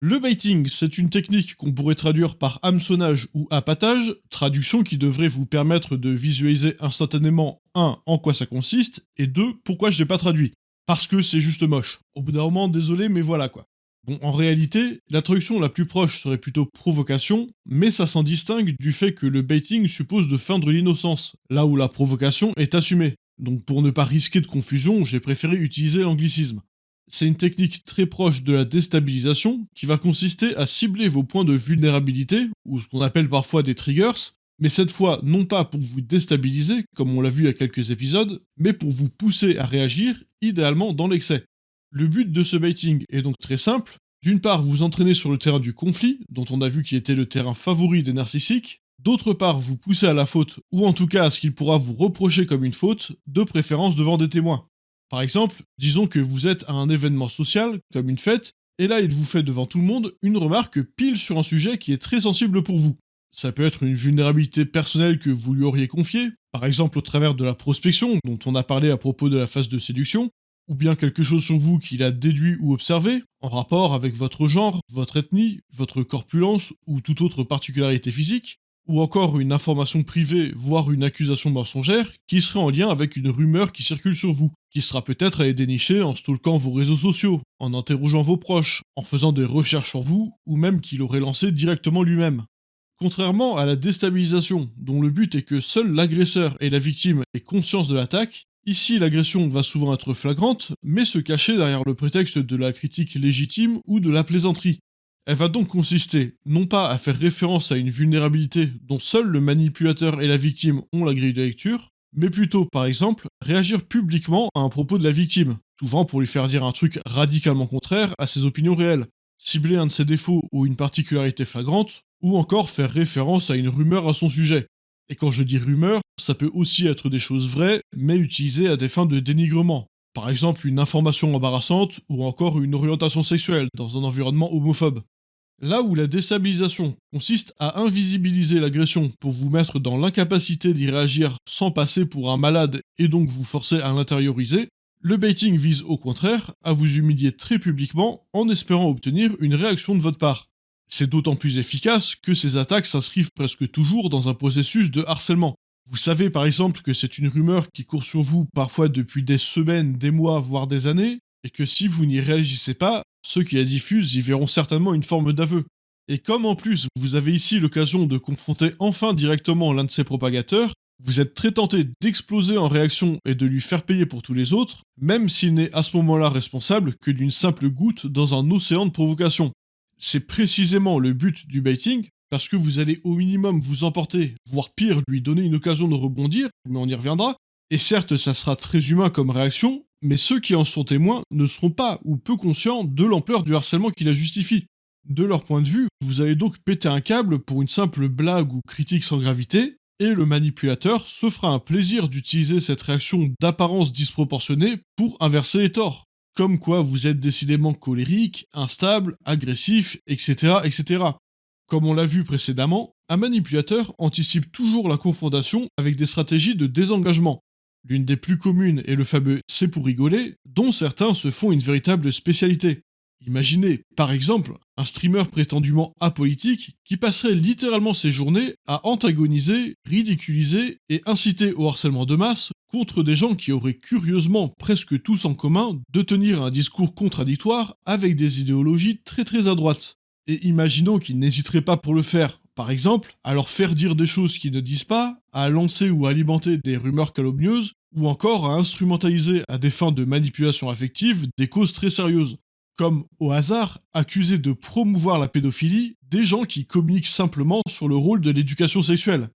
Le baiting, c'est une technique qu'on pourrait traduire par hameçonnage ou appâtage, traduction qui devrait vous permettre de visualiser instantanément 1. En quoi ça consiste, et 2. Pourquoi je l'ai pas traduit. Parce que c'est juste moche. Au bout d'un moment, désolé, mais voilà quoi. Bon, en réalité, la traduction la plus proche serait plutôt provocation, mais ça s'en distingue du fait que le baiting suppose de feindre l'innocence, là où la provocation est assumée. Donc pour ne pas risquer de confusion, j'ai préféré utiliser l'anglicisme. C'est une technique très proche de la déstabilisation qui va consister à cibler vos points de vulnérabilité, ou ce qu'on appelle parfois des triggers, mais cette fois non pas pour vous déstabiliser, comme on l'a vu il y a quelques épisodes, mais pour vous pousser à réagir, idéalement dans l'excès. Le but de ce baiting est donc très simple. D'une part, vous entraîner sur le terrain du conflit, dont on a vu qu'il était le terrain favori des narcissiques. D'autre part, vous pousser à la faute, ou en tout cas à ce qu'il pourra vous reprocher comme une faute, de préférence devant des témoins. Par exemple, disons que vous êtes à un événement social, comme une fête, et là il vous fait devant tout le monde une remarque pile sur un sujet qui est très sensible pour vous. Ça peut être une vulnérabilité personnelle que vous lui auriez confiée, par exemple au travers de la prospection dont on a parlé à propos de la phase de séduction, ou bien quelque chose sur vous qu'il a déduit ou observé, en rapport avec votre genre, votre ethnie, votre corpulence ou toute autre particularité physique, ou encore une information privée, voire une accusation mensongère, qui serait en lien avec une rumeur qui circule sur vous, qui sera peut-être allée dénicher en stalkant vos réseaux sociaux, en interrogeant vos proches, en faisant des recherches sur vous, ou même qu'il aurait lancé directement lui-même. Contrairement à la déstabilisation, dont le but est que seul l'agresseur et la victime aient conscience de l'attaque, ici l'agression va souvent être flagrante, mais se cacher derrière le prétexte de la critique légitime ou de la plaisanterie. Elle va donc consister, non pas à faire référence à une vulnérabilité dont seul le manipulateur et la victime ont la grille de lecture, mais plutôt, par exemple, réagir publiquement à un propos de la victime, souvent pour lui faire dire un truc radicalement contraire à ses opinions réelles, cibler un de ses défauts ou une particularité flagrante, ou encore faire référence à une rumeur à son sujet. Et quand je dis rumeur, ça peut aussi être des choses vraies, mais utilisées à des fins de dénigrement. Par exemple, une information embarrassante ou encore une orientation sexuelle dans un environnement homophobe. Là où la déstabilisation consiste à invisibiliser l'agression pour vous mettre dans l'incapacité d'y réagir sans passer pour un malade et donc vous forcer à l'intérioriser, le baiting vise au contraire à vous humilier très publiquement en espérant obtenir une réaction de votre part. C'est d'autant plus efficace que ces attaques s'inscrivent presque toujours dans un processus de harcèlement. Vous savez par exemple que c'est une rumeur qui court sur vous parfois depuis des semaines, des mois, voire des années, et que si vous n'y réagissez pas, ceux qui la diffusent y verront certainement une forme d'aveu. Et comme en plus vous avez ici l'occasion de confronter enfin directement l'un de ces propagateurs, vous êtes très tenté d'exploser en réaction et de lui faire payer pour tous les autres, même s'il n'est à ce moment-là responsable que d'une simple goutte dans un océan de provocation. C'est précisément le but du baiting, parce que vous allez au minimum vous emporter, voire pire, lui donner une occasion de rebondir, mais on y reviendra. Et certes, ça sera très humain comme réaction, mais ceux qui en sont témoins ne seront pas ou peu conscients de l'ampleur du harcèlement qui la justifie. De leur point de vue, vous allez donc péter un câble pour une simple blague ou critique sans gravité, et le manipulateur se fera un plaisir d'utiliser cette réaction d'apparence disproportionnée pour inverser les torts. Comme quoi vous êtes décidément colérique, instable, agressif, etc. etc. Comme on l'a vu précédemment, un manipulateur anticipe toujours la confrontation avec des stratégies de désengagement. L'une des plus communes est le fameux c'est pour rigoler, dont certains se font une véritable spécialité. Imaginez, par exemple, un streamer prétendument apolitique qui passerait littéralement ses journées à antagoniser, ridiculiser et inciter au harcèlement de masse contre des gens qui auraient curieusement presque tous en commun de tenir un discours contradictoire avec des idéologies très à droite. Et imaginons qu'ils n'hésiteraient pas pour le faire, par exemple, à leur faire dire des choses qu'ils ne disent pas, à lancer ou alimenter des rumeurs calomnieuses, ou encore à instrumentaliser à des fins de manipulation affective des causes très sérieuses. Comme, au hasard, accuser de promouvoir la pédophilie des gens qui communiquent simplement sur le rôle de l'éducation sexuelle.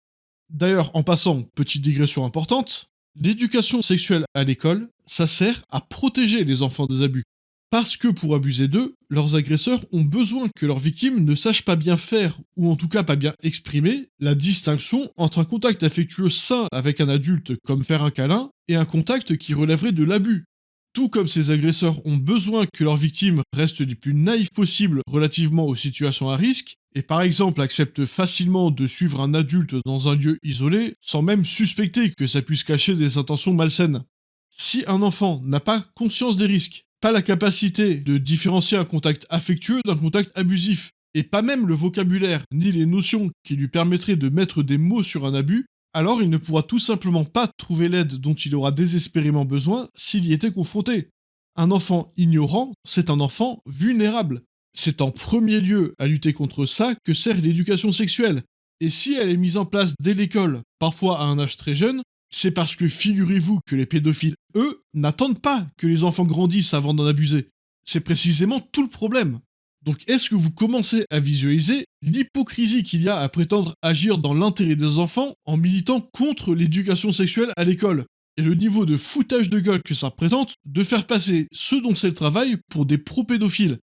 D'ailleurs, en passant, petite digression importante, l'éducation sexuelle à l'école, ça sert à protéger les enfants des abus. Parce que pour abuser d'eux, leurs agresseurs ont besoin que leurs victimes ne sachent pas bien faire, ou en tout cas pas bien exprimer, la distinction entre un contact affectueux sain avec un adulte comme faire un câlin, et un contact qui relèverait de l'abus. Tout comme ces agresseurs ont besoin que leurs victimes restent les plus naïves possibles relativement aux situations à risque, et par exemple acceptent facilement de suivre un adulte dans un lieu isolé, sans même suspecter que ça puisse cacher des intentions malsaines. Si un enfant n'a pas conscience des risques, pas la capacité de différencier un contact affectueux d'un contact abusif, et pas même le vocabulaire ni les notions qui lui permettraient de mettre des mots sur un abus, alors il ne pourra tout simplement pas trouver l'aide dont il aura désespérément besoin s'il y était confronté. Un enfant ignorant, c'est un enfant vulnérable. C'est en premier lieu à lutter contre ça que sert l'éducation sexuelle. Et si elle est mise en place dès l'école, parfois à un âge très jeune, c'est parce que figurez-vous que les pédophiles, eux, n'attendent pas que les enfants grandissent avant d'en abuser. C'est précisément tout le problème. Donc est-ce que vous commencez à visualiser l'hypocrisie qu'il y a à prétendre agir dans l'intérêt des enfants en militant contre l'éducation sexuelle à l'école? Et le niveau de foutage de gueule que ça représente de faire passer ceux dont c'est le travail pour des pro-pédophiles.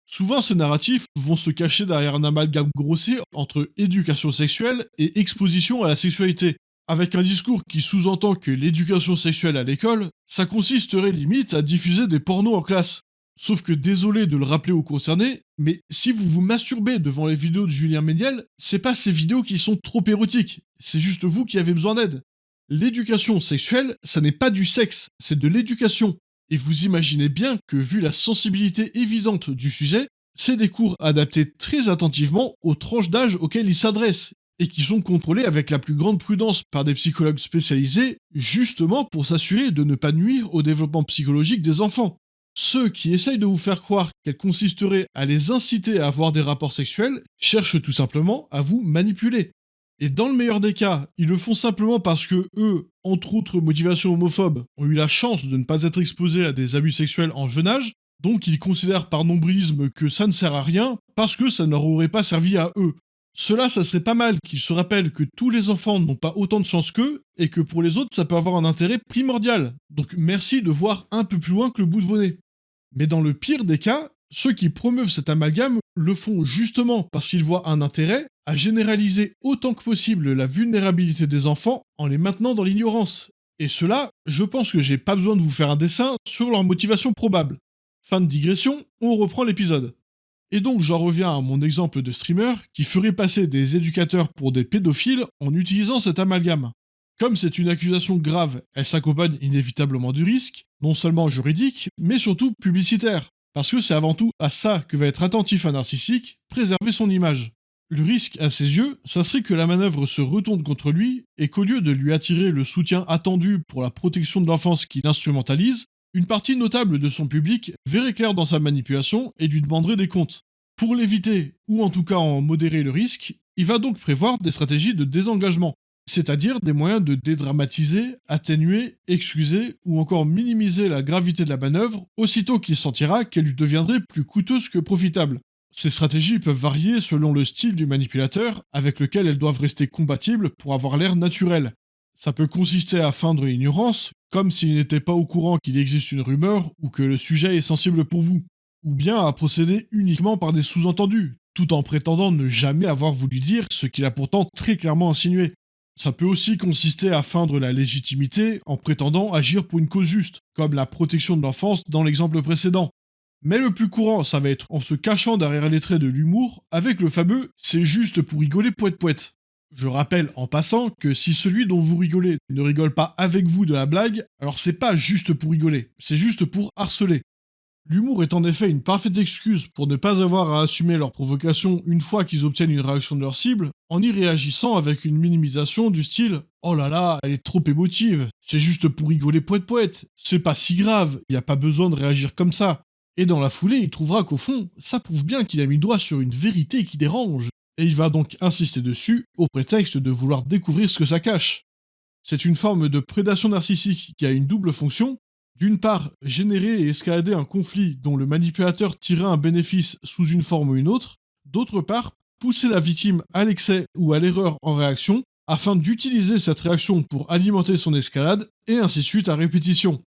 Souvent, ces narratifs vont se cacher derrière un amalgame grossier entre éducation sexuelle et exposition à la sexualité, avec un discours qui sous-entend que l'éducation sexuelle à l'école, ça consisterait limite à diffuser des pornos en classe. Sauf que désolé de le rappeler aux concernés, mais si vous vous masturbez devant les vidéos de Julien Méniel, c'est pas ces vidéos qui sont trop érotiques, c'est juste vous qui avez besoin d'aide. L'éducation sexuelle, ça n'est pas du sexe, c'est de l'éducation. Et vous imaginez bien que vu la sensibilité évidente du sujet, c'est des cours adaptés très attentivement aux tranches d'âge auxquelles ils s'adressent, et qui sont contrôlés avec la plus grande prudence par des psychologues spécialisés, justement pour s'assurer de ne pas nuire au développement psychologique des enfants. Ceux qui essayent de vous faire croire qu'elle consisterait à les inciter à avoir des rapports sexuels cherchent tout simplement à vous manipuler. Et dans le meilleur des cas, ils le font simplement parce que eux, entre autres motivations homophobes, ont eu la chance de ne pas être exposés à des abus sexuels en jeune âge, donc ils considèrent par nombrilisme que ça ne sert à rien parce que ça ne leur aurait pas servi à eux. Cela, ça serait pas mal qu'ils se rappellent que tous les enfants n'ont pas autant de chance qu'eux, et que pour les autres, ça peut avoir un intérêt primordial. Donc merci de voir un peu plus loin que le bout de vos nez. Mais dans le pire des cas, ceux qui promeuvent cet amalgame le font justement parce qu'ils voient un intérêt à généraliser autant que possible la vulnérabilité des enfants en les maintenant dans l'ignorance. Et cela, je pense que j'ai pas besoin de vous faire un dessin sur leur motivation probable. Fin de digression, on reprend l'épisode. Et donc j'en reviens à mon exemple de streamer qui ferait passer des éducateurs pour des pédophiles en utilisant cet amalgame. Comme c'est une accusation grave, elle s'accompagne inévitablement du risque, non seulement juridique, mais surtout publicitaire. Parce que c'est avant tout à ça que va être attentif un narcissique, préserver son image. Le risque, à ses yeux, ça serait que la manœuvre se retourne contre lui et qu'au lieu de lui attirer le soutien attendu pour la protection de l'enfance qu'il instrumentalise, une partie notable de son public verrait clair dans sa manipulation et lui demanderait des comptes. Pour l'éviter, ou en tout cas en modérer le risque, il va donc prévoir des stratégies de désengagement, c'est-à-dire des moyens de dédramatiser, atténuer, excuser ou encore minimiser la gravité de la manœuvre aussitôt qu'il sentira qu'elle lui deviendrait plus coûteuse que profitable. Ces stratégies peuvent varier selon le style du manipulateur avec lequel elles doivent rester compatibles pour avoir l'air naturel. Ça peut consister à feindre l'ignorance, comme s'il n'était pas au courant qu'il existe une rumeur ou que le sujet est sensible pour vous, ou bien à procéder uniquement par des sous-entendus, tout en prétendant ne jamais avoir voulu dire ce qu'il a pourtant très clairement insinué. Ça peut aussi consister à feindre la légitimité en prétendant agir pour une cause juste, comme la protection de l'enfance dans l'exemple précédent. Mais le plus courant, ça va être en se cachant derrière les traits de l'humour, avec le fameux «c'est juste pour rigoler poète poète». Je rappelle en passant que si celui dont vous rigolez ne rigole pas avec vous de la blague, alors c'est pas juste pour rigoler, c'est juste pour harceler. L'humour est en effet une parfaite excuse pour ne pas avoir à assumer leur provocation une fois qu'ils obtiennent une réaction de leur cible, en y réagissant avec une minimisation du style «Oh là là, elle est trop émotive, c'est juste pour rigoler poète poète, c'est pas si grave, y a pas besoin de réagir comme ça». Et dans la foulée, il trouvera qu'au fond, ça prouve bien qu'il a mis le doigt sur une vérité qui dérange, et il va donc insister dessus au prétexte de vouloir découvrir ce que ça cache. C'est une forme de prédation narcissique qui a une double fonction. D'une part, générer et escalader un conflit dont le manipulateur tirerait un bénéfice sous une forme ou une autre. D'autre part, pousser la victime à l'excès ou à l'erreur en réaction, afin d'utiliser cette réaction pour alimenter son escalade, et ainsi de suite à répétition.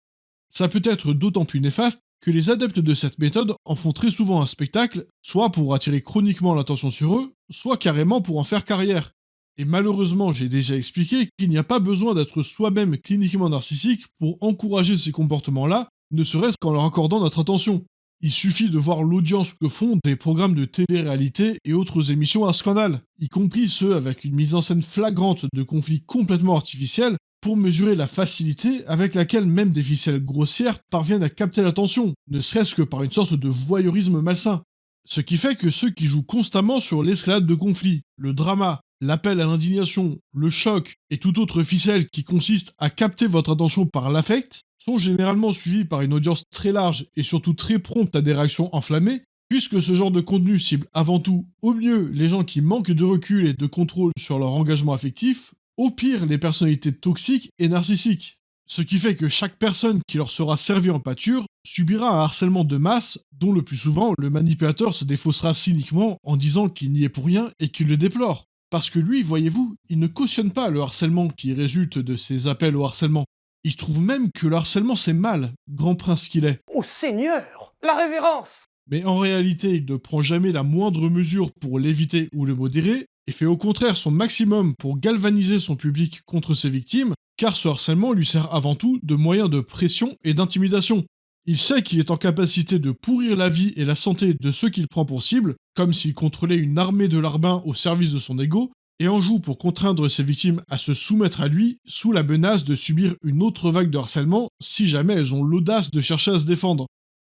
Ça peut être d'autant plus néfaste que les adeptes de cette méthode en font très souvent un spectacle, soit pour attirer chroniquement l'attention sur eux, soit carrément pour en faire carrière. Et malheureusement, j'ai déjà expliqué qu'il n'y a pas besoin d'être soi-même cliniquement narcissique pour encourager ces comportements-là, ne serait-ce qu'en leur accordant notre attention. Il suffit de voir l'audience que font des programmes de télé-réalité et autres émissions à scandale, y compris ceux avec une mise en scène flagrante de conflits complètement artificiels, pour mesurer la facilité avec laquelle même des ficelles grossières parviennent à capter l'attention, ne serait-ce que par une sorte de voyeurisme malsain. Ce qui fait que ceux qui jouent constamment sur l'escalade de conflits, le drama, l'appel à l'indignation, le choc et toute autre ficelle qui consiste à capter votre attention par l'affect, sont généralement suivis par une audience très large et surtout très prompte à des réactions enflammées, puisque ce genre de contenu cible avant tout, au mieux, les gens qui manquent de recul et de contrôle sur leur engagement affectif, au pire, les personnalités toxiques et narcissiques. Ce qui fait que chaque personne qui leur sera servie en pâture subira un harcèlement de masse dont le plus souvent le manipulateur se défaussera cyniquement en disant qu'il n'y est pour rien et qu'il le déplore. Parce que lui, voyez-vous, il ne cautionne pas le harcèlement qui résulte de ces appels au harcèlement. Il trouve même que le harcèlement c'est mal, grand prince qu'il est. Ô Seigneur, la révérence! Mais en réalité, il ne prend jamais la moindre mesure pour l'éviter ou le modérer, et fait au contraire son maximum pour galvaniser son public contre ses victimes, car ce harcèlement lui sert avant tout de moyen de pression et d'intimidation. Il sait qu'il est en capacité de pourrir la vie et la santé de ceux qu'il prend pour cible, comme s'il contrôlait une armée de larbins au service de son ego, et en joue pour contraindre ses victimes à se soumettre à lui, sous la menace de subir une autre vague de harcèlement si jamais elles ont l'audace de chercher à se défendre.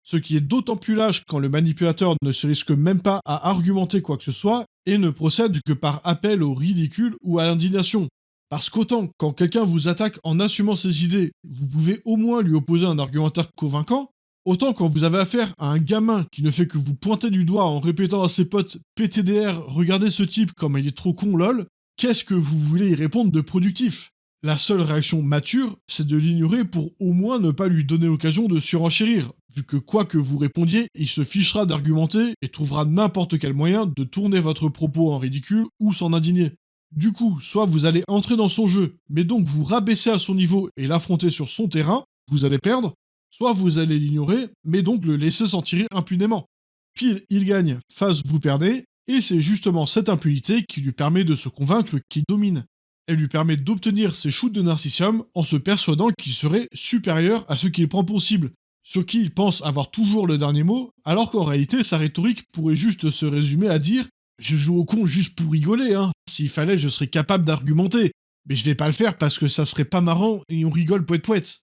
Ce qui est d'autant plus lâche quand le manipulateur ne se risque même pas à argumenter quoi que ce soit et ne procède que par appel au ridicule ou à l'indignation. Parce qu'autant quand quelqu'un vous attaque en assumant ses idées, vous pouvez au moins lui opposer un argumentaire convaincant, autant quand vous avez affaire à un gamin qui ne fait que vous pointer du doigt en répétant à ses potes PTDR, regardez ce type comme il est trop con lol, qu'est-ce que vous voulez y répondre de productif? La seule réaction mature, c'est de l'ignorer pour au moins ne pas lui donner l'occasion de surenchérir, vu que quoi que vous répondiez, il se fichera d'argumenter et trouvera n'importe quel moyen de tourner votre propos en ridicule ou s'en indigner. Du coup, soit vous allez entrer dans son jeu, mais donc vous rabaisser à son niveau et l'affronter sur son terrain, vous allez perdre, soit vous allez l'ignorer, mais donc le laisser s'en tirer impunément. Pile, il gagne, face, vous perdez, et c'est justement cette impunité qui lui permet de se convaincre qu'il domine. Elle lui permet d'obtenir ses shoots de narcissium en se persuadant qu'il serait supérieur à ceux qu'il prend pour cible, sur qui il pense avoir toujours le dernier mot, alors qu'en réalité sa rhétorique pourrait juste se résumer à dire « Je joue au con juste pour rigoler, hein, s'il fallait je serais capable d'argumenter, mais je vais pas le faire parce que ça serait pas marrant et on rigole poète-poète ».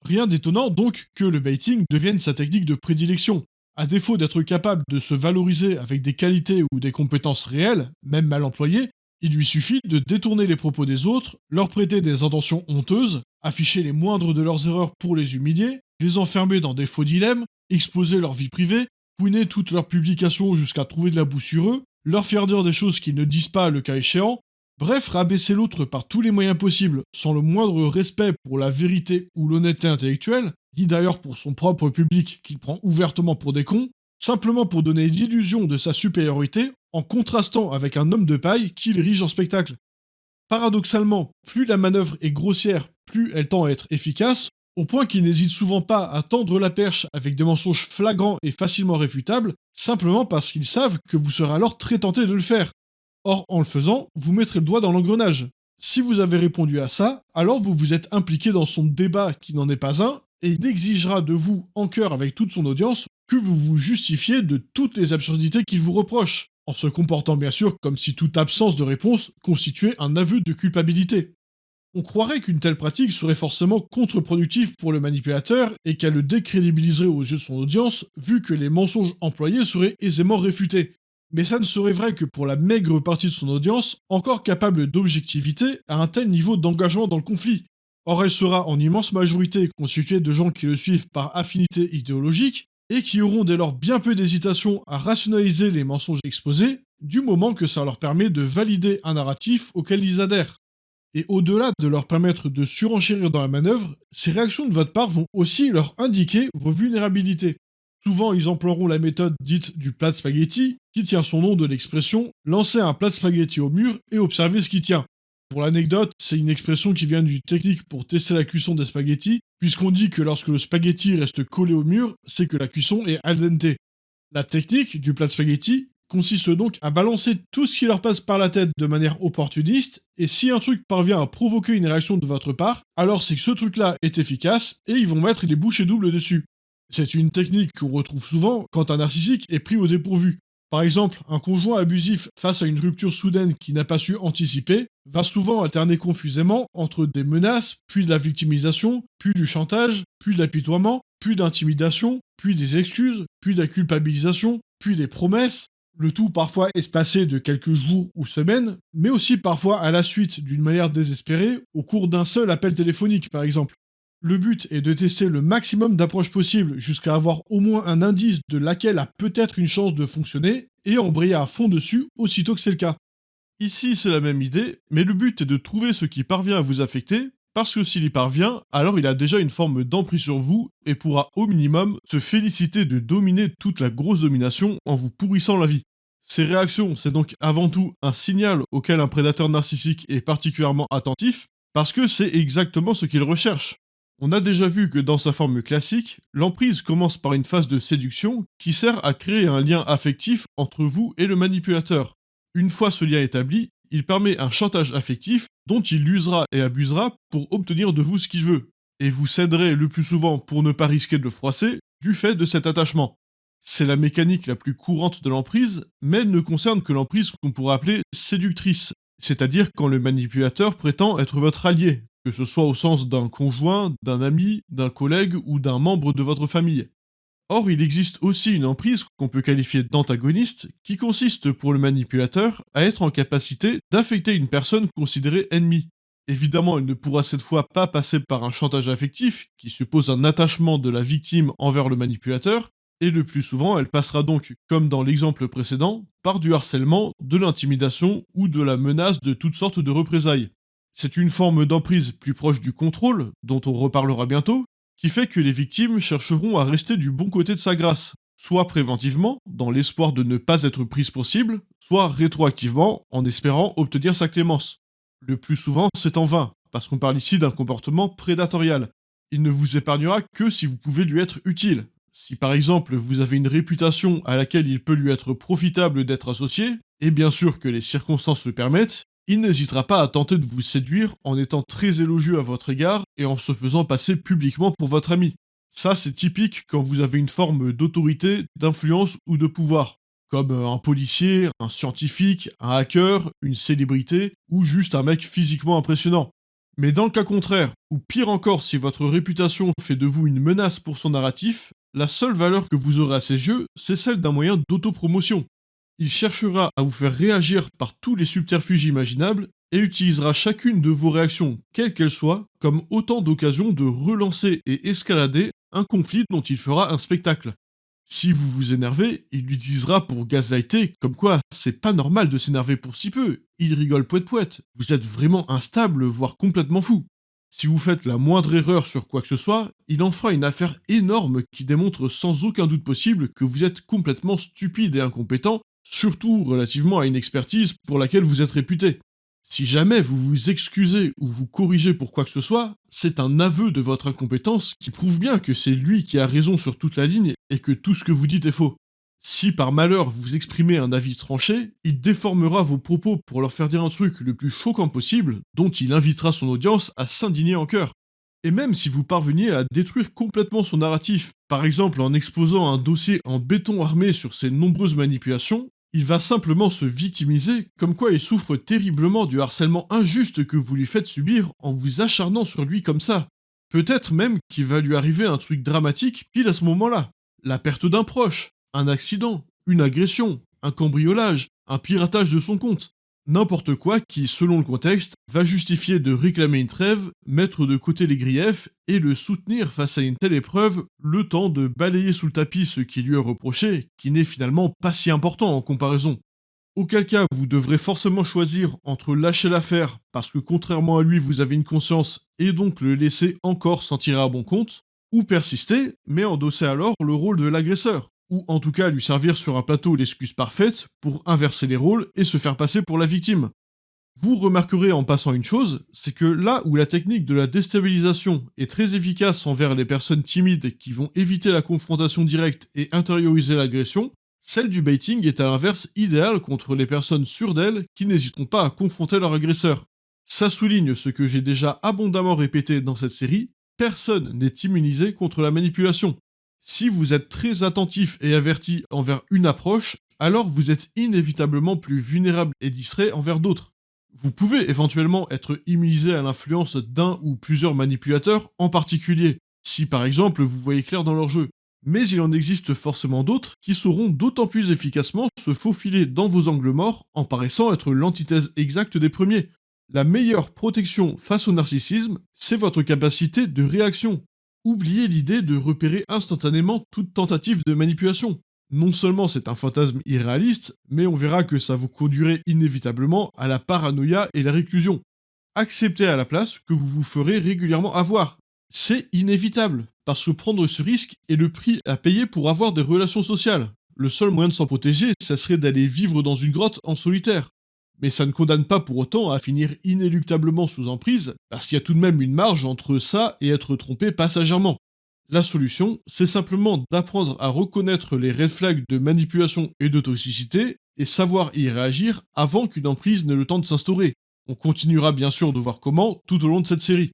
Rien d'étonnant donc que le baiting devienne sa technique de prédilection. À défaut d'être capable de se valoriser avec des qualités ou des compétences réelles, même mal employées, il lui suffit de détourner les propos des autres, leur prêter des intentions honteuses, afficher les moindres de leurs erreurs pour les humilier, les enfermer dans des faux dilemmes, exposer leur vie privée, fouiner toutes leurs publications jusqu'à trouver de la boue sur eux, leur faire dire des choses qu'ils ne disent pas le cas échéant, bref, rabaisser l'autre par tous les moyens possibles, sans le moindre respect pour la vérité ou l'honnêteté intellectuelle, dit d'ailleurs pour son propre public qu'il prend ouvertement pour des cons, simplement pour donner l'illusion de sa supériorité en contrastant avec un homme de paille qu'il érige en spectacle. Paradoxalement, plus la manœuvre est grossière, plus elle tend à être efficace, au point qu'il n'hésite souvent pas à tendre la perche avec des mensonges flagrants et facilement réfutables, simplement parce qu'ils savent que vous serez alors très tenté de le faire. Or, en le faisant, vous mettrez le doigt dans l'engrenage. Si vous avez répondu à ça, alors vous vous êtes impliqué dans son débat qui n'en est pas un, et il exigera de vous, en cœur avec toute son audience, que vous vous justifiez de toutes les absurdités qu'il vous reproche, en se comportant bien sûr comme si toute absence de réponse constituait un aveu de culpabilité. On croirait qu'une telle pratique serait forcément contre-productive pour le manipulateur et qu'elle le décrédibiliserait aux yeux de son audience, vu que les mensonges employés seraient aisément réfutés. Mais ça ne serait vrai que pour la maigre partie de son audience, encore capable d'objectivité à un tel niveau d'engagement dans le conflit. Or elle sera en immense majorité constituée de gens qui le suivent par affinité idéologique, et qui auront dès lors bien peu d'hésitation à rationaliser les mensonges exposés, du moment que ça leur permet de valider un narratif auquel ils adhèrent. Et au-delà de leur permettre de surenchérir dans la manœuvre, ces réactions de votre part vont aussi leur indiquer vos vulnérabilités. Souvent, ils emploieront la méthode dite du plat de spaghetti, qui tient son nom de l'expression « lancer un plat de spaghetti au mur et observer ce qui tient ». Pour l'anecdote, c'est une expression qui vient d'une technique pour tester la cuisson des spaghettis, puisqu'on dit que lorsque le spaghetti reste collé au mur, c'est que la cuisson est al dente. La technique du plat de spaghetti consiste donc à balancer tout ce qui leur passe par la tête de manière opportuniste, et si un truc parvient à provoquer une réaction de votre part, alors c'est que ce truc-là est efficace, et ils vont mettre les bouchées doubles dessus. C'est une technique qu'on retrouve souvent quand un narcissique est pris au dépourvu. Par exemple, un conjoint abusif face à une rupture soudaine qu'il n'a pas su anticiper va souvent alterner confusément entre des menaces, puis de la victimisation, puis du chantage, puis de l'apitoiement, puis d'intimidation, puis des excuses, puis de la culpabilisation, puis des promesses, le tout parfois espacé de quelques jours ou semaines, mais aussi parfois à la suite d'une manière désespérée au cours d'un seul appel téléphonique par exemple. Le but est de tester le maximum d'approches possibles jusqu'à avoir au moins un indice de laquelle a peut-être une chance de fonctionner et embrayer à fond dessus aussitôt que c'est le cas. Ici, c'est la même idée, mais le but est de trouver ce qui parvient à vous affecter, parce que s'il y parvient, alors il a déjà une forme d'emprise sur vous et pourra au minimum se féliciter de dominer toute la grosse domination en vous pourrissant la vie. Ces réactions, c'est donc avant tout un signal auquel un prédateur narcissique est particulièrement attentif, parce que c'est exactement ce qu'il recherche. On a déjà vu que dans sa forme classique, l'emprise commence par une phase de séduction qui sert à créer un lien affectif entre vous et le manipulateur. Une fois ce lien établi, il permet un chantage affectif dont il usera et abusera pour obtenir de vous ce qu'il veut. Et vous céderez le plus souvent pour ne pas risquer de le froisser du fait de cet attachement. C'est la mécanique la plus courante de l'emprise, mais elle ne concerne que l'emprise qu'on pourrait appeler séductrice, c'est-à-dire quand le manipulateur prétend être votre allié, que ce soit au sens d'un conjoint, d'un ami, d'un collègue ou d'un membre de votre famille. Or, il existe aussi une emprise qu'on peut qualifier d'antagoniste, qui consiste pour le manipulateur à être en capacité d'affecter une personne considérée ennemie. Évidemment, il ne pourra cette fois pas passer par un chantage affectif, qui suppose un attachement de la victime envers le manipulateur, et le plus souvent, elle passera donc, comme dans l'exemple précédent, par du harcèlement, de l'intimidation ou de la menace de toutes sortes de représailles. C'est une forme d'emprise plus proche du contrôle, dont on reparlera bientôt, qui fait que les victimes chercheront à rester du bon côté de sa grâce, soit préventivement, dans l'espoir de ne pas être prises pour cible, soit rétroactivement, en espérant obtenir sa clémence. Le plus souvent, c'est en vain, parce qu'on parle ici d'un comportement prédatorial. Il ne vous épargnera que si vous pouvez lui être utile. Si par exemple vous avez une réputation à laquelle il peut lui être profitable d'être associé, et bien sûr que les circonstances le permettent, il n'hésitera pas à tenter de vous séduire en étant très élogieux à votre égard et en se faisant passer publiquement pour votre ami. Ça, c'est typique quand vous avez une forme d'autorité, d'influence ou de pouvoir, comme un policier, un scientifique, un hacker, une célébrité ou juste un mec physiquement impressionnant. Mais dans le cas contraire, ou pire encore si votre réputation fait de vous une menace pour son narratif, la seule valeur que vous aurez à ses yeux, c'est celle d'un moyen d'autopromotion. Il cherchera à vous faire réagir par tous les subterfuges imaginables et utilisera chacune de vos réactions, quelles qu'elles soient, comme autant d'occasions de relancer et escalader un conflit dont il fera un spectacle. Si vous vous énervez, il l'utilisera pour gaslighter, comme quoi c'est pas normal de s'énerver pour si peu. Il rigole poète-poète. Vous êtes vraiment instable, voire complètement fou. Si vous faites la moindre erreur sur quoi que ce soit, il en fera une affaire énorme qui démontre sans aucun doute possible que vous êtes complètement stupide et incompétent, surtout relativement à une expertise pour laquelle vous êtes réputé. Si jamais vous vous excusez ou vous corrigez pour quoi que ce soit, c'est un aveu de votre incompétence qui prouve bien que c'est lui qui a raison sur toute la ligne et que tout ce que vous dites est faux. Si par malheur vous exprimez un avis tranché, il déformera vos propos pour leur faire dire un truc le plus choquant possible, dont il invitera son audience à s'indigner en chœur. Et même si vous parveniez à détruire complètement son narratif, par exemple en exposant un dossier en béton armé sur ses nombreuses manipulations, il va simplement se victimiser, comme quoi il souffre terriblement du harcèlement injuste que vous lui faites subir en vous acharnant sur lui comme ça. Peut-être même qu'il va lui arriver un truc dramatique pile à ce moment-là. La perte d'un proche, un accident, une agression, un cambriolage, un piratage de son compte. N'importe quoi qui, selon le contexte, va justifier de réclamer une trêve, mettre de côté les griefs et le soutenir face à une telle épreuve, le temps de balayer sous le tapis ce qui lui est reproché, qui n'est finalement pas si important en comparaison. Auquel cas, vous devrez forcément choisir entre lâcher l'affaire, parce que contrairement à lui, vous avez une conscience, et donc le laisser encore s'en tirer à bon compte, ou persister, mais endosser alors le rôle de l'agresseur, ou en tout cas lui servir sur un plateau l'excuse parfaite pour inverser les rôles et se faire passer pour la victime. Vous remarquerez en passant une chose, c'est que là où la technique de la déstabilisation est très efficace envers les personnes timides qui vont éviter la confrontation directe et intérioriser l'agression, celle du baiting est à l'inverse idéale contre les personnes sûres d'elles qui n'hésiteront pas à confronter leur agresseur. Ça souligne ce que j'ai déjà abondamment répété dans cette série, personne n'est immunisé contre la manipulation. Si vous êtes très attentif et averti envers une approche, alors vous êtes inévitablement plus vulnérable et distrait envers d'autres. Vous pouvez éventuellement être immunisé à l'influence d'un ou plusieurs manipulateurs en particulier, si par exemple vous voyez clair dans leur jeu. Mais il en existe forcément d'autres qui sauront d'autant plus efficacement se faufiler dans vos angles morts en paraissant être l'antithèse exacte des premiers. La meilleure protection face au narcissisme, c'est votre capacité de réaction. Oubliez l'idée de repérer instantanément toute tentative de manipulation. Non seulement c'est un fantasme irréaliste, mais on verra que ça vous conduirait inévitablement à la paranoïa et la réclusion. Acceptez à la place que vous vous ferez régulièrement avoir. C'est inévitable, parce que prendre ce risque est le prix à payer pour avoir des relations sociales. Le seul moyen de s'en protéger, ça serait d'aller vivre dans une grotte en solitaire. Mais ça ne condamne pas pour autant à finir inéluctablement sous emprise, parce qu'il y a tout de même une marge entre ça et être trompé passagèrement. La solution, c'est simplement d'apprendre à reconnaître les red flags de manipulation et de toxicité, et savoir y réagir avant qu'une emprise n'ait le temps de s'instaurer. On continuera bien sûr de voir comment tout au long de cette série.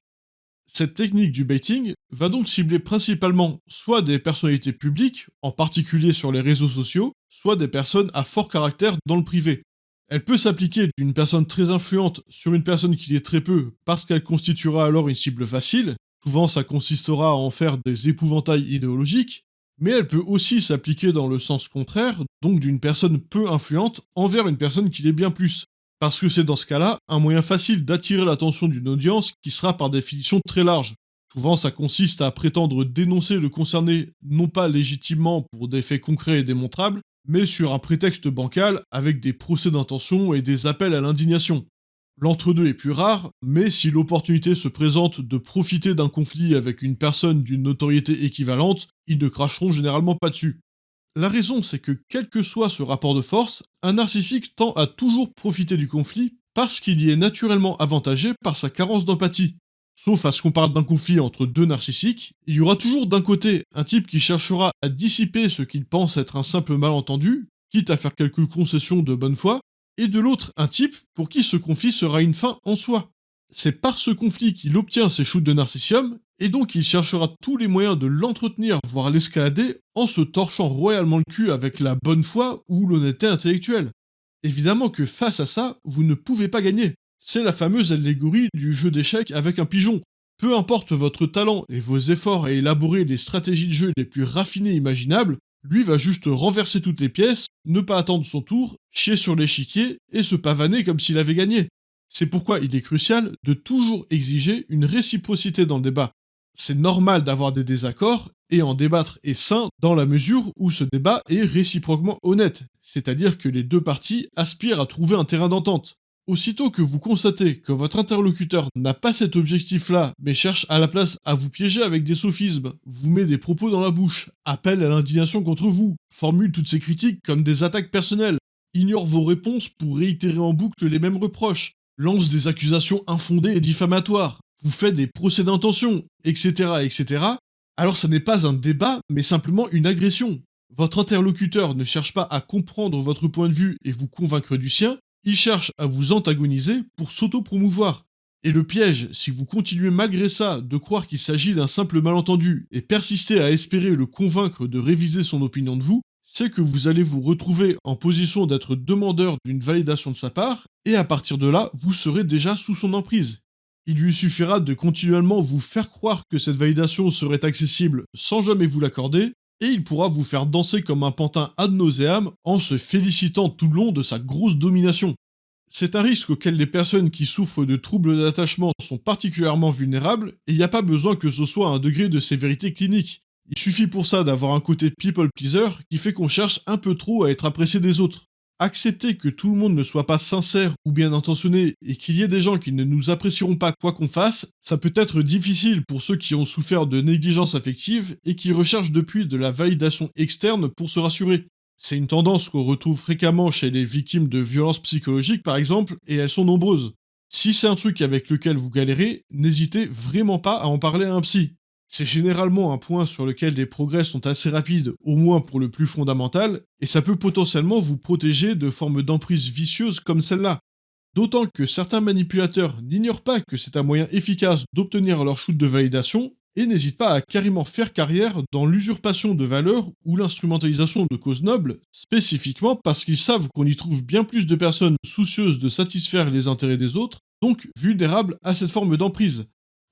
Cette technique du baiting va donc cibler principalement soit des personnalités publiques, en particulier sur les réseaux sociaux, soit des personnes à fort caractère dans le privé. Elle peut s'appliquer d'une personne très influente sur une personne qui l'est très peu parce qu'elle constituera alors une cible facile, souvent ça consistera à en faire des épouvantails idéologiques, mais elle peut aussi s'appliquer dans le sens contraire, donc d'une personne peu influente envers une personne qui l'est bien plus. Parce que c'est dans ce cas-là un moyen facile d'attirer l'attention d'une audience qui sera par définition très large. Souvent ça consiste à prétendre dénoncer le concerné non pas légitimement pour des faits concrets et démontrables, mais sur un prétexte bancal avec des procès d'intention et des appels à l'indignation. L'entre-deux est plus rare, mais si l'opportunité se présente de profiter d'un conflit avec une personne d'une notoriété équivalente, ils ne cracheront généralement pas dessus. La raison, c'est que quel que soit ce rapport de force, un narcissique tend à toujours profiter du conflit parce qu'il y est naturellement avantagé par sa carence d'empathie. Sauf à ce qu'on parle d'un conflit entre deux narcissiques, il y aura toujours d'un côté un type qui cherchera à dissiper ce qu'il pense être un simple malentendu, quitte à faire quelques concessions de bonne foi, et de l'autre un type pour qui ce conflit sera une fin en soi. C'est par ce conflit qu'il obtient ses shoots de narcissium, et donc il cherchera tous les moyens de l'entretenir, voire l'escalader, en se torchant royalement le cul avec la bonne foi ou l'honnêteté intellectuelle. Évidemment que face à ça, vous ne pouvez pas gagner. C'est la fameuse allégorie du jeu d'échecs avec un pigeon. Peu importe votre talent et vos efforts à élaborer les stratégies de jeu les plus raffinées imaginables, lui va juste renverser toutes les pièces, ne pas attendre son tour, chier sur l'échiquier et se pavaner comme s'il avait gagné. C'est pourquoi il est crucial de toujours exiger une réciprocité dans le débat. C'est normal d'avoir des désaccords, et en débattre est sain dans la mesure où ce débat est réciproquement honnête, c'est-à-dire que les deux parties aspirent à trouver un terrain d'entente. Aussitôt que vous constatez que votre interlocuteur n'a pas cet objectif-là, mais cherche à la place à vous piéger avec des sophismes, vous met des propos dans la bouche, appelle à l'indignation contre vous, formule toutes ces critiques comme des attaques personnelles, ignore vos réponses pour réitérer en boucle les mêmes reproches, lance des accusations infondées et diffamatoires, vous fait des procès d'intention, etc., etc., alors ça n'est pas un débat, mais simplement une agression. Votre interlocuteur ne cherche pas à comprendre votre point de vue et vous convaincre du sien, il cherche à vous antagoniser pour s'auto-promouvoir. Et le piège, si vous continuez malgré ça de croire qu'il s'agit d'un simple malentendu et persistez à espérer le convaincre de réviser son opinion de vous, c'est que vous allez vous retrouver en position d'être demandeur d'une validation de sa part, et à partir de là, vous serez déjà sous son emprise. Il lui suffira de continuellement vous faire croire que cette validation serait accessible sans jamais vous l'accorder, et il pourra vous faire danser comme un pantin ad nauseam en se félicitant tout le long de sa grosse domination. C'est un risque auquel les personnes qui souffrent de troubles d'attachement sont particulièrement vulnérables, et il n'y a pas besoin que ce soit un degré de sévérité clinique. Il suffit pour ça d'avoir un côté people pleaser qui fait qu'on cherche un peu trop à être apprécié des autres. Accepter que tout le monde ne soit pas sincère ou bien intentionné et qu'il y ait des gens qui ne nous apprécieront pas quoi qu'on fasse, ça peut être difficile pour ceux qui ont souffert de négligence affective et qui recherchent depuis de la validation externe pour se rassurer. C'est une tendance qu'on retrouve fréquemment chez les victimes de violences psychologiques par exemple, et elles sont nombreuses. Si c'est un truc avec lequel vous galérez, n'hésitez vraiment pas à en parler à un psy. C'est généralement un point sur lequel les progrès sont assez rapides, au moins pour le plus fondamental, et ça peut potentiellement vous protéger de formes d'emprise vicieuses comme celle-là. D'autant que certains manipulateurs n'ignorent pas que c'est un moyen efficace d'obtenir leur shoot de validation, et n'hésitent pas à carrément faire carrière dans l'usurpation de valeurs ou l'instrumentalisation de causes nobles, spécifiquement parce qu'ils savent qu'on y trouve bien plus de personnes soucieuses de satisfaire les intérêts des autres, donc vulnérables à cette forme d'emprise.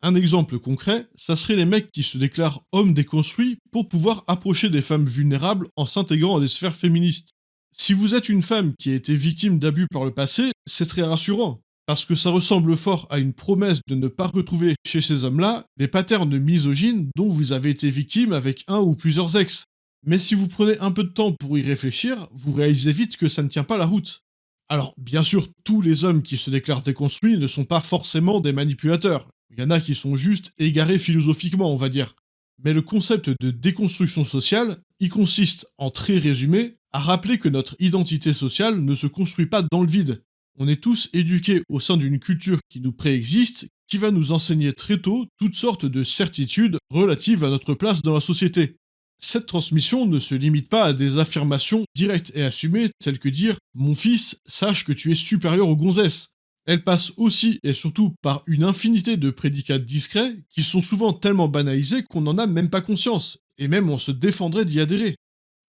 Un exemple concret, ça serait les mecs qui se déclarent hommes déconstruits pour pouvoir approcher des femmes vulnérables en s'intégrant à des sphères féministes. Si vous êtes une femme qui a été victime d'abus par le passé, c'est très rassurant, parce que ça ressemble fort à une promesse de ne pas retrouver chez ces hommes-là les patterns misogynes dont vous avez été victime avec un ou plusieurs ex. Mais si vous prenez un peu de temps pour y réfléchir, vous réalisez vite que ça ne tient pas la route. Alors, bien sûr, tous les hommes qui se déclarent déconstruits ne sont pas forcément des manipulateurs. Il y en a qui sont juste égarés philosophiquement, on va dire. Mais le concept de déconstruction sociale, il consiste, en très résumé, à rappeler que notre identité sociale ne se construit pas dans le vide. On est tous éduqués au sein d'une culture qui nous préexiste, qui va nous enseigner très tôt toutes sortes de certitudes relatives à notre place dans la société. Cette transmission ne se limite pas à des affirmations directes et assumées telles que dire «Mon fils, sache que tu es supérieur aux gonzesses». Elle passe aussi et surtout par une infinité de prédicats discrets qui sont souvent tellement banalisés qu'on n'en a même pas conscience, et même on se défendrait d'y adhérer.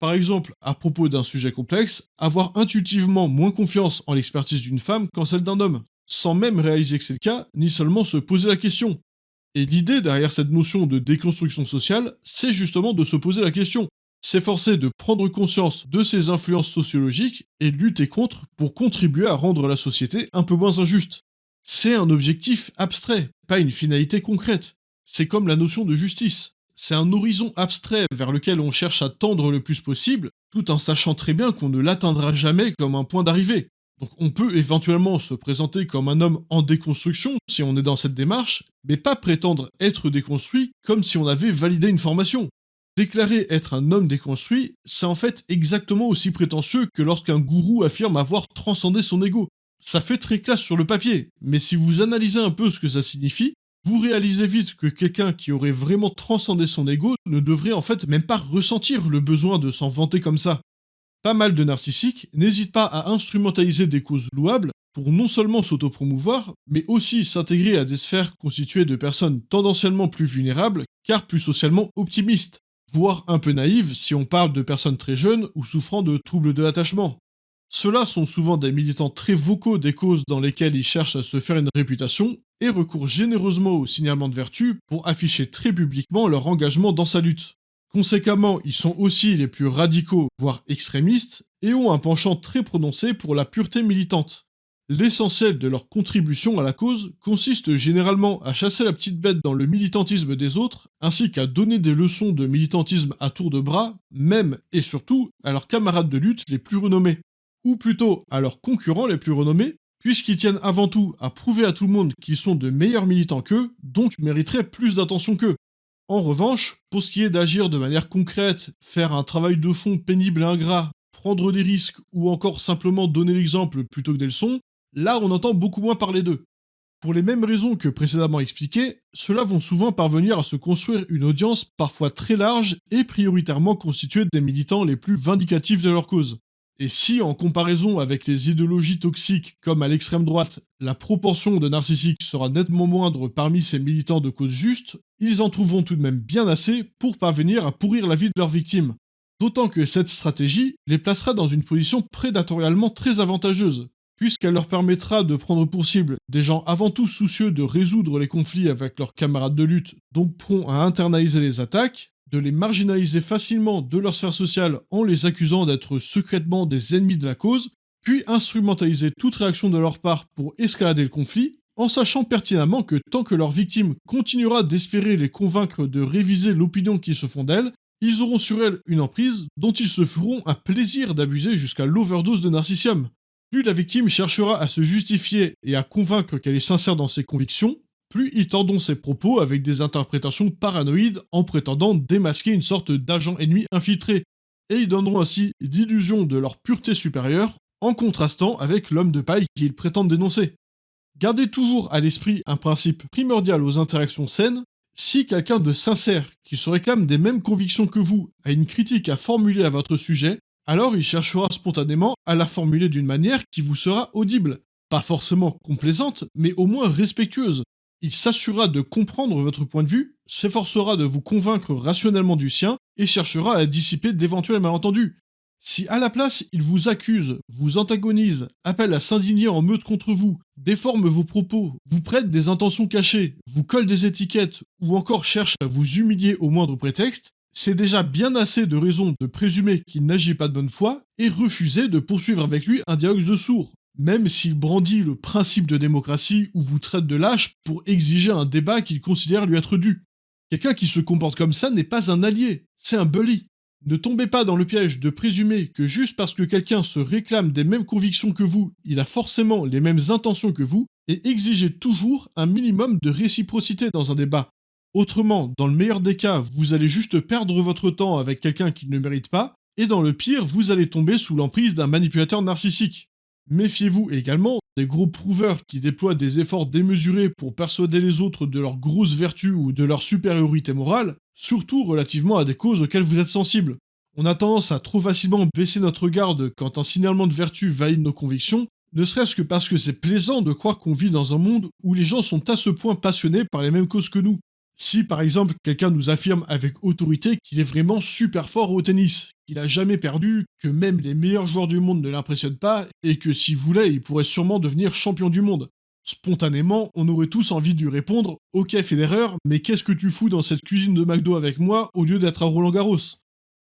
Par exemple, à propos d'un sujet complexe, avoir intuitivement moins confiance en l'expertise d'une femme qu'en celle d'un homme, sans même réaliser que c'est le cas, ni seulement se poser la question. Et l'idée derrière cette notion de déconstruction sociale, c'est justement de se poser la question. S'efforcer de prendre conscience de ces influences sociologiques et lutter contre pour contribuer à rendre la société un peu moins injuste. C'est un objectif abstrait, pas une finalité concrète. C'est comme la notion de justice. C'est un horizon abstrait vers lequel on cherche à tendre le plus possible, tout en sachant très bien qu'on ne l'atteindra jamais comme un point d'arrivée. Donc on peut éventuellement se présenter comme un homme en déconstruction si on est dans cette démarche, mais pas prétendre être déconstruit comme si on avait validé une formation. Déclarer être un homme déconstruit, c'est en fait exactement aussi prétentieux que lorsqu'un gourou affirme avoir transcendé son ego. Ça fait très classe sur le papier, mais si vous analysez un peu ce que ça signifie, vous réalisez vite que quelqu'un qui aurait vraiment transcendé son ego ne devrait en fait même pas ressentir le besoin de s'en vanter comme ça. Pas mal de narcissiques n'hésitent pas à instrumentaliser des causes louables pour non seulement s'autopromouvoir, mais aussi s'intégrer à des sphères constituées de personnes tendanciellement plus vulnérables, car plus socialement optimistes, voire un peu naïves si on parle de personnes très jeunes ou souffrant de troubles de l'attachement. Ceux-là sont souvent des militants très vocaux des causes dans lesquelles ils cherchent à se faire une réputation et recourent généreusement au signalement de vertu pour afficher très publiquement leur engagement dans sa lutte. Conséquemment, ils sont aussi les plus radicaux, voire extrémistes, et ont un penchant très prononcé pour la pureté militante. L'essentiel de leur contribution à la cause consiste généralement à chasser la petite bête dans le militantisme des autres, ainsi qu'à donner des leçons de militantisme à tour de bras, même et surtout à leurs camarades de lutte les plus renommés. Ou plutôt à leurs concurrents les plus renommés, puisqu'ils tiennent avant tout à prouver à tout le monde qu'ils sont de meilleurs militants qu'eux, donc mériteraient plus d'attention qu'eux. En revanche, pour ce qui est d'agir de manière concrète, faire un travail de fond pénible et ingrat, prendre des risques ou encore simplement donner l'exemple plutôt que des leçons, là on entend beaucoup moins parler d'eux. Pour les mêmes raisons que précédemment expliquées, ceux-là vont souvent parvenir à se construire une audience parfois très large et prioritairement constituée des militants les plus vindicatifs de leur cause. Et si, en comparaison avec les idéologies toxiques comme à l'extrême droite, la proportion de narcissiques sera nettement moindre parmi ces militants de cause juste, ils en trouveront tout de même bien assez pour parvenir à pourrir la vie de leurs victimes. D'autant que cette stratégie les placera dans une position prédatorialement très avantageuse, puisqu'elle leur permettra de prendre pour cible des gens avant tout soucieux de résoudre les conflits avec leurs camarades de lutte, donc prompts à internaliser les attaques, de les marginaliser facilement de leur sphère sociale en les accusant d'être secrètement des ennemis de la cause, puis instrumentaliser toute réaction de leur part pour escalader le conflit, en sachant pertinemment que tant que leur victime continuera d'espérer les convaincre de réviser l'opinion qu'ils se font d'elle, ils auront sur elle une emprise dont ils se feront un plaisir d'abuser jusqu'à l'overdose de narcissium. Plus la victime cherchera à se justifier et à convaincre qu'elle est sincère dans ses convictions, plus ils tordront ses propos avec des interprétations paranoïdes en prétendant démasquer une sorte d'agent ennemi infiltré, et ils donneront ainsi l'illusion de leur pureté supérieure en contrastant avec l'homme de paille qu'ils prétendent dénoncer. Gardez toujours à l'esprit un principe primordial aux interactions saines: si quelqu'un de sincère, qui se réclame des mêmes convictions que vous, a une critique à formuler à votre sujet, alors il cherchera spontanément à la formuler d'une manière qui vous sera audible. Pas forcément complaisante, mais au moins respectueuse. Il s'assurera de comprendre votre point de vue, s'efforcera de vous convaincre rationnellement du sien et cherchera à dissiper d'éventuels malentendus. Si à la place il vous accuse, vous antagonise, appelle à s'indigner en meute contre vous, déforme vos propos, vous prête des intentions cachées, vous colle des étiquettes ou encore cherche à vous humilier au moindre prétexte, c'est déjà bien assez de raisons de présumer qu'il n'agit pas de bonne foi et refuser de poursuivre avec lui un dialogue de sourds, même s'il brandit le principe de démocratie ou vous traite de lâche pour exiger un débat qu'il considère lui être dû. Quelqu'un qui se comporte comme ça n'est pas un allié, c'est un bully. Ne tombez pas dans le piège de présumer que juste parce que quelqu'un se réclame des mêmes convictions que vous, il a forcément les mêmes intentions que vous, et exigez toujours un minimum de réciprocité dans un débat. Autrement, dans le meilleur des cas, vous allez juste perdre votre temps avec quelqu'un qui ne mérite pas, et dans le pire, vous allez tomber sous l'emprise d'un manipulateur narcissique. Méfiez-vous également des gros prouveurs qui déploient des efforts démesurés pour persuader les autres de leur grosse vertu ou de leur supériorité morale, surtout relativement à des causes auxquelles vous êtes sensible. On a tendance à trop facilement baisser notre garde quand un signalement de vertu valide nos convictions, ne serait-ce que parce que c'est plaisant de croire qu'on vit dans un monde où les gens sont à ce point passionnés par les mêmes causes que nous. Si par exemple quelqu'un nous affirme avec autorité qu'il est vraiment super fort au tennis, qu'il a jamais perdu, que même les meilleurs joueurs du monde ne l'impressionnent pas, et que s'il voulait, il pourrait sûrement devenir champion du monde. Spontanément, on aurait tous envie de lui répondre Ok Federer, mais qu'est-ce que tu fous dans cette cuisine de McDo avec moi au lieu d'être à Roland-Garros?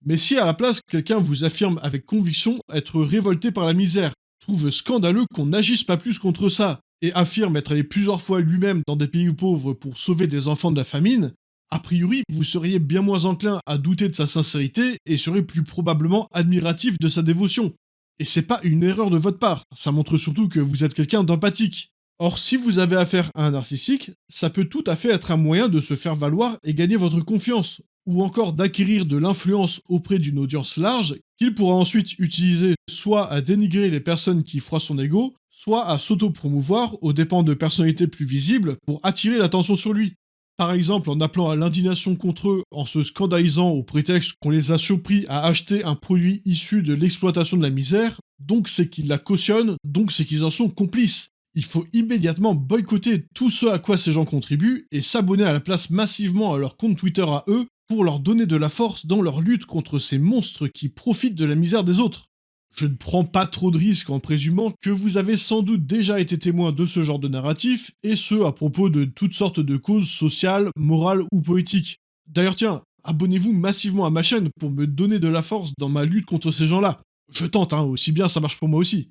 Mais si à la place quelqu'un vous affirme avec conviction être révolté par la misère, trouve scandaleux qu'on n'agisse pas plus contre ça, et affirme être allé plusieurs fois lui-même dans des pays pauvres pour sauver des enfants de la famine, a priori, vous seriez bien moins enclin à douter de sa sincérité et serez plus probablement admiratif de sa dévotion. Et c'est pas une erreur de votre part, ça montre surtout que vous êtes quelqu'un d'empathique. Or, si vous avez affaire à un narcissique, ça peut tout à fait être un moyen de se faire valoir et gagner votre confiance, ou encore d'acquérir de l'influence auprès d'une audience large qu'il pourra ensuite utiliser soit à dénigrer les personnes qui froissent son ego, soit à s'auto-promouvoir aux dépens de personnalités plus visibles pour attirer l'attention sur lui. Par exemple en appelant à l'indignation contre eux en se scandalisant au prétexte qu'on les a surpris à acheter un produit issu de l'exploitation de la misère, donc c'est qu'ils la cautionnent, donc c'est qu'ils en sont complices. Il faut immédiatement boycotter tout ce à quoi ces gens contribuent et s'abonner à la place massivement à leur compte Twitter à eux pour leur donner de la force dans leur lutte contre ces monstres qui profitent de la misère des autres. Je ne prends pas trop de risques en présumant que vous avez sans doute déjà été témoin de ce genre de narratif, et ce à propos de toutes sortes de causes sociales, morales ou politiques. D'ailleurs tiens, abonnez-vous massivement à ma chaîne pour me donner de la force dans ma lutte contre ces gens-là. Je tente, aussi bien ça marche pour moi aussi.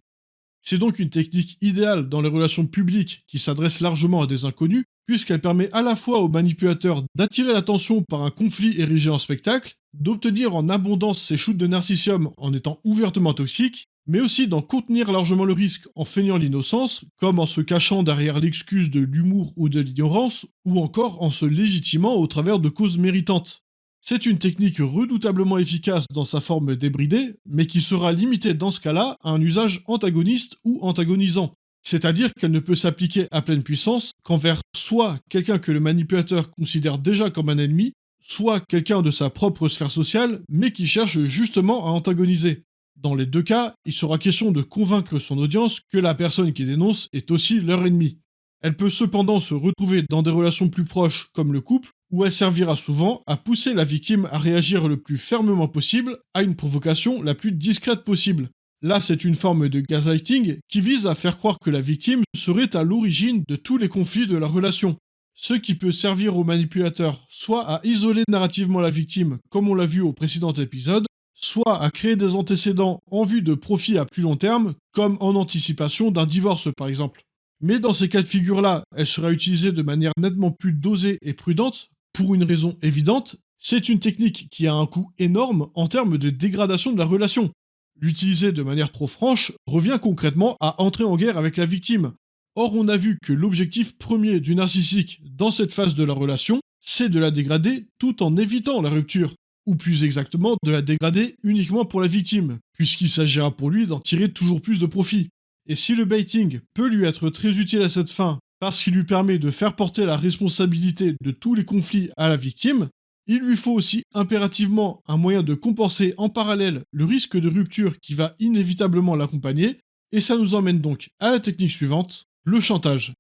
C'est donc une technique idéale dans les relations publiques qui s'adresse largement à des inconnus, puisqu'elle permet à la fois aux manipulateurs d'attirer l'attention par un conflit érigé en spectacle, d'obtenir en abondance ces shoots de narcissium en étant ouvertement toxiques, mais aussi d'en contenir largement le risque en feignant l'innocence, comme en se cachant derrière l'excuse de l'humour ou de l'ignorance, ou encore en se légitimant au travers de causes méritantes. C'est une technique redoutablement efficace dans sa forme débridée, mais qui sera limitée dans ce cas-là à un usage antagoniste ou antagonisant. C'est-à-dire qu'elle ne peut s'appliquer à pleine puissance qu'envers soit quelqu'un que le manipulateur considère déjà comme un ennemi, soit quelqu'un de sa propre sphère sociale, mais qui cherche justement à antagoniser. Dans les deux cas, il sera question de convaincre son audience que la personne qui dénonce est aussi leur ennemi. Elle peut cependant se retrouver dans des relations plus proches, comme le couple, où elle servira souvent à pousser la victime à réagir le plus fermement possible à une provocation la plus discrète possible. Là, c'est une forme de gaslighting qui vise à faire croire que la victime serait à l'origine de tous les conflits de la relation. Ce qui peut servir au manipulateur soit à isoler narrativement la victime, comme on l'a vu au précédent épisode, soit à créer des antécédents en vue de profits à plus long terme, comme en anticipation d'un divorce par exemple. Mais dans ces cas de figure-là, elle sera utilisée de manière nettement plus dosée et prudente, pour une raison évidente, c'est une technique qui a un coût énorme en termes de dégradation de la relation. L'utiliser de manière trop franche revient concrètement à entrer en guerre avec la victime. Or, on a vu que l'objectif premier du narcissique dans cette phase de la relation, c'est de la dégrader tout en évitant la rupture. Ou plus exactement, de la dégrader uniquement pour la victime, puisqu'il s'agira pour lui d'en tirer toujours plus de profit. Et si le baiting peut lui être très utile à cette fin, parce qu'il lui permet de faire porter la responsabilité de tous les conflits à la victime, il lui faut aussi impérativement un moyen de compenser en parallèle le risque de rupture qui va inévitablement l'accompagner, et ça nous emmène donc à la technique suivante, le chantage.